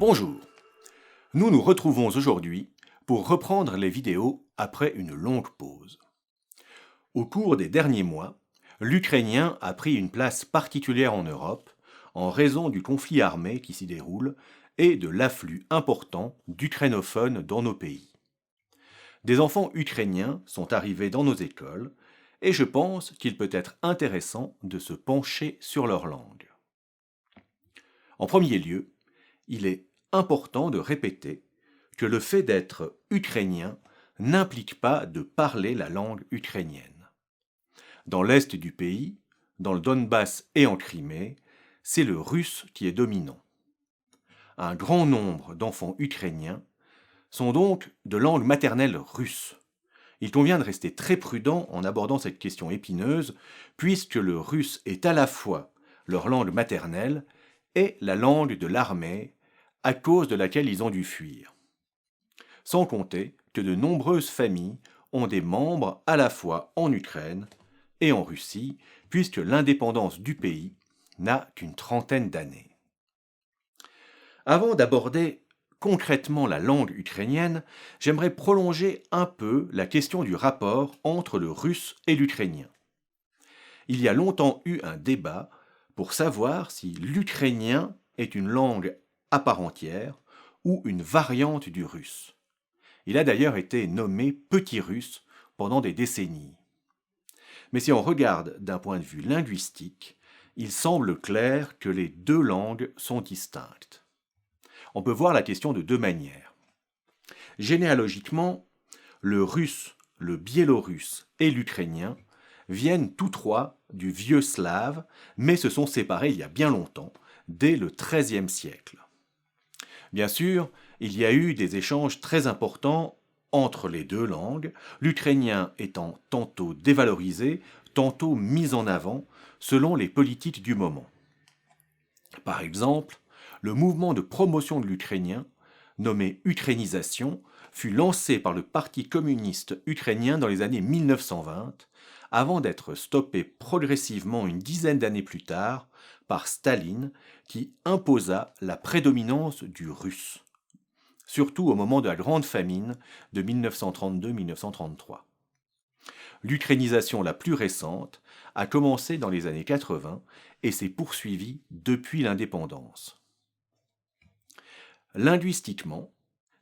Bonjour, nous nous retrouvons aujourd'hui pour reprendre les vidéos après une longue pause. Au cours des derniers mois, l'ukrainien a pris une place particulière en Europe en raison du conflit armé qui s'y déroule et de l'afflux important d'ukrainophones dans nos pays. Des enfants ukrainiens sont arrivés dans nos écoles et je pense qu'il peut être intéressant de se pencher sur leur langue. En premier lieu, il est important de répéter que le fait d'être ukrainien n'implique pas de parler la langue ukrainienne. Dans l'est du pays, dans le Donbass et en Crimée, c'est le russe qui est dominant. Un grand nombre d'enfants ukrainiens sont donc de langue maternelle russe. Il convient de rester très prudent en abordant cette question épineuse, puisque le russe est à la fois leur langue maternelle et la langue de l'armée, à cause de laquelle ils ont dû fuir. Sans compter que de nombreuses familles ont des membres à la fois en Ukraine et en Russie, puisque l'indépendance du pays n'a qu'une trentaine d'années. Avant d'aborder concrètement la langue ukrainienne, j'aimerais prolonger un peu la question du rapport entre le russe et l'ukrainien. Il y a longtemps eu un débat pour savoir si l'ukrainien est une langue à part entière ou une variante du russe. Il a d'ailleurs été nommé petit russe pendant des décennies. Mais si on regarde d'un point de vue linguistique, il semble clair que les deux langues sont distinctes. On peut voir la question de deux manières. Généalogiquement, le russe, le biélorusse et l'ukrainien viennent tous trois du vieux slave, mais se sont séparés il y a bien longtemps, dès le XIIIe siècle. Bien sûr, il y a eu des échanges très importants entre les deux langues, l'ukrainien étant tantôt dévalorisé, tantôt mis en avant, selon les politiques du moment. Par exemple, le mouvement de promotion de l'ukrainien, nommé ukrainisation, fut lancé par le Parti communiste ukrainien dans les années 1920, avant d'être stoppé progressivement une dizaine d'années plus tard par Staline, qui imposa la prédominance du russe, surtout au moment de la Grande Famine de 1932-1933. L'ukrainisation la plus récente a commencé dans les années 80 et s'est poursuivie depuis l'indépendance. Linguistiquement,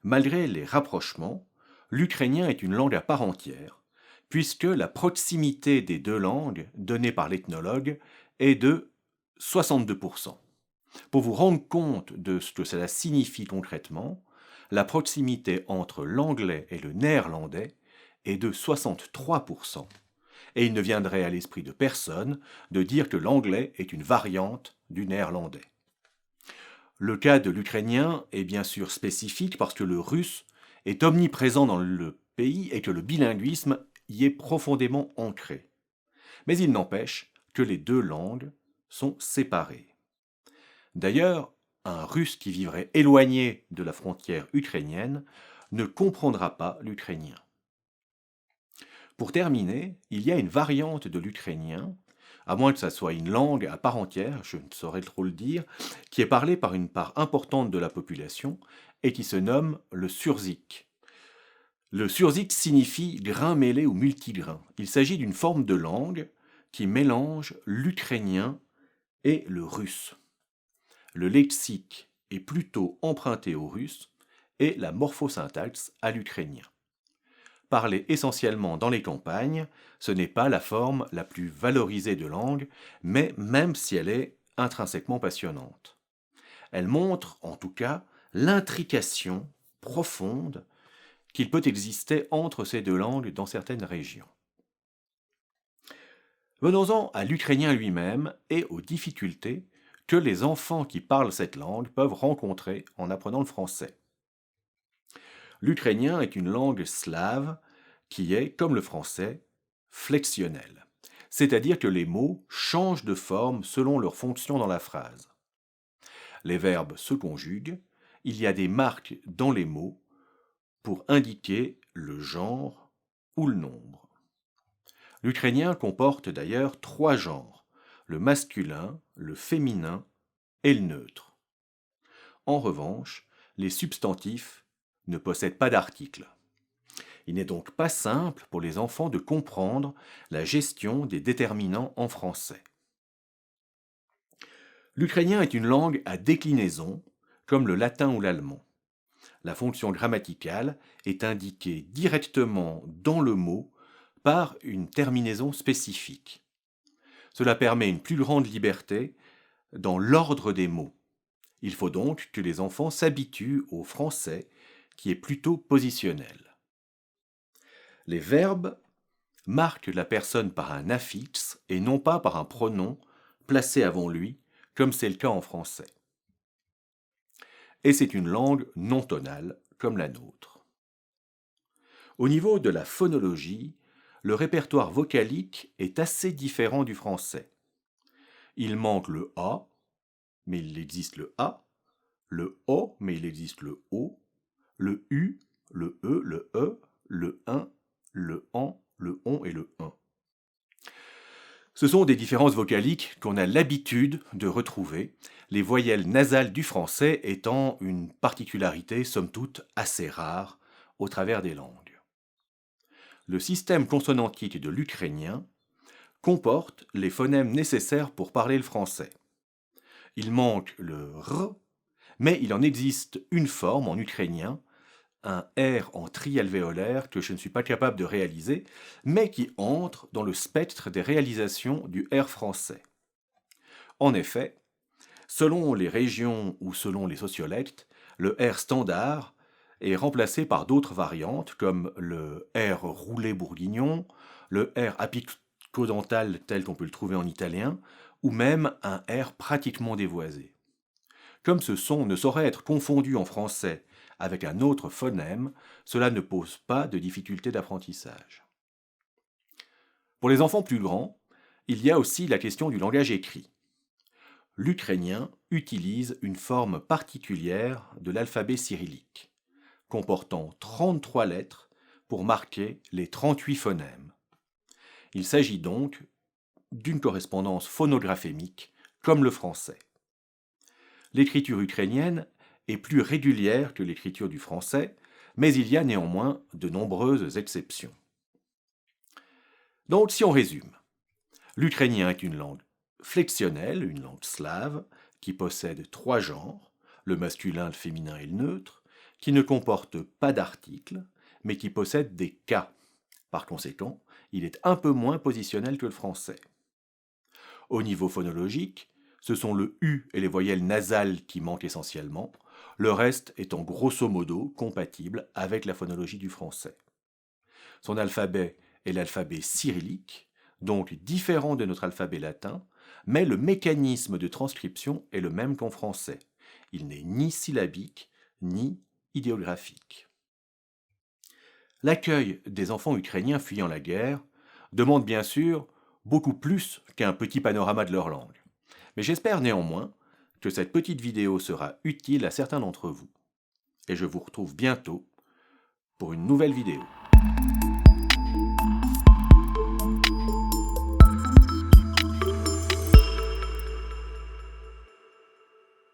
malgré les rapprochements, l'ukrainien est une langue à part entière, puisque la proximité des deux langues, donnée par l'ethnologue, est de 62%. Pour vous rendre compte de ce que cela signifie concrètement, la proximité entre l'anglais et le néerlandais est de 63%. Et il ne viendrait à l'esprit de personne de dire que l'anglais est une variante du néerlandais. Le cas de l'ukrainien est bien sûr spécifique parce que le russe est omniprésent dans le pays et que le bilinguisme y est profondément ancré. Mais il n'empêche que les deux langues sont séparées. D'ailleurs, un russe qui vivrait éloigné de la frontière ukrainienne ne comprendra pas l'ukrainien. Pour terminer, il y a une variante de l'ukrainien, à moins que ça soit une langue à part entière, je ne saurais trop le dire, qui est parlée par une part importante de la population et qui se nomme le surzik. Le surzik signifie grain mêlé ou multigrain. Il s'agit d'une forme de langue qui mélange l'ukrainien et le russe. Le lexique est plutôt emprunté au russe et la morphosyntaxe à l'ukrainien. Parlée essentiellement dans les campagnes, ce n'est pas la forme la plus valorisée de langue, mais même si elle est intrinsèquement passionnante. Elle montre, en tout cas, l'intrication profonde qu'il peut exister entre ces deux langues dans certaines régions. Venons-en à l'ukrainien lui-même et aux difficultés que les enfants qui parlent cette langue peuvent rencontrer en apprenant le français. L'ukrainien est une langue slave qui est, comme le français, flexionnelle, c'est-à-dire que les mots changent de forme selon leur fonction dans la phrase. Les verbes se conjuguent, il y a des marques dans les mots pour indiquer le genre ou le nombre. L'ukrainien comporte d'ailleurs trois genres, le masculin, le féminin et le neutre. En revanche, les substantifs ne possèdent pas d'article. Il n'est donc pas simple pour les enfants de comprendre la gestion des déterminants en français. L'ukrainien est une langue à déclinaison, comme le latin ou l'allemand. La fonction grammaticale est indiquée directement dans le mot par une terminaison spécifique. Cela permet une plus grande liberté dans l'ordre des mots. Il faut donc que les enfants s'habituent au français qui est plutôt positionnel. Les verbes marquent la personne par un affixe et non pas par un pronom placé avant lui, comme c'est le cas en français. Et c'est une langue non tonale, comme la nôtre. Au niveau de la phonologie, le répertoire vocalique est assez différent du français. Il manque le A, mais il existe le A, le O, mais il existe le O, le U, le E, le IN, le AN, le ON et le IN. Ce sont des différences vocaliques qu'on a l'habitude de retrouver, les voyelles nasales du français étant une particularité somme toute assez rare au travers des langues. Le système consonantique de l'ukrainien comporte les phonèmes nécessaires pour parler le français. Il manque le R, mais il en existe une forme en ukrainien, un R en trialvéolaire que je ne suis pas capable de réaliser, mais qui entre dans le spectre des réalisations du R français. En effet, selon les régions ou selon les sociolectes, le R standard est remplacé par d'autres variantes comme le R roulé bourguignon, le R apicodental tel qu'on peut le trouver en italien, ou même un R pratiquement dévoisé. Comme ce son ne saurait être confondu en français avec un autre phonème, cela ne pose pas de difficulté d'apprentissage. Pour les enfants plus grands, il y a aussi la question du langage écrit. L'ukrainien utilise une forme particulière de l'alphabet cyrillique, comportant 33 lettres pour marquer les 38 phonèmes. Il s'agit donc d'une correspondance phonographémique comme le français. L'écriture ukrainienne est plus régulière que l'écriture du français, mais il y a néanmoins de nombreuses exceptions. Donc si on résume, l'ukrainien est une langue flexionnelle, une langue slave, qui possède 3 genres, le masculin, le féminin et le neutre, qui ne comporte pas d'articles, mais qui possède des cas. Par conséquent, il est un peu moins positionnel que le français. Au niveau phonologique, ce sont le U et les voyelles nasales qui manquent essentiellement, le reste étant grosso modo compatible avec la phonologie du français. Son alphabet est l'alphabet cyrillique, donc différent de notre alphabet latin, mais le mécanisme de transcription est le même qu'en français. Il n'est ni syllabique, ni idéographique. L'accueil des enfants ukrainiens fuyant la guerre demande bien sûr beaucoup plus qu'un petit panorama de leur langue. Mais j'espère néanmoins que cette petite vidéo sera utile à certains d'entre vous. Et je vous retrouve bientôt pour une nouvelle vidéo.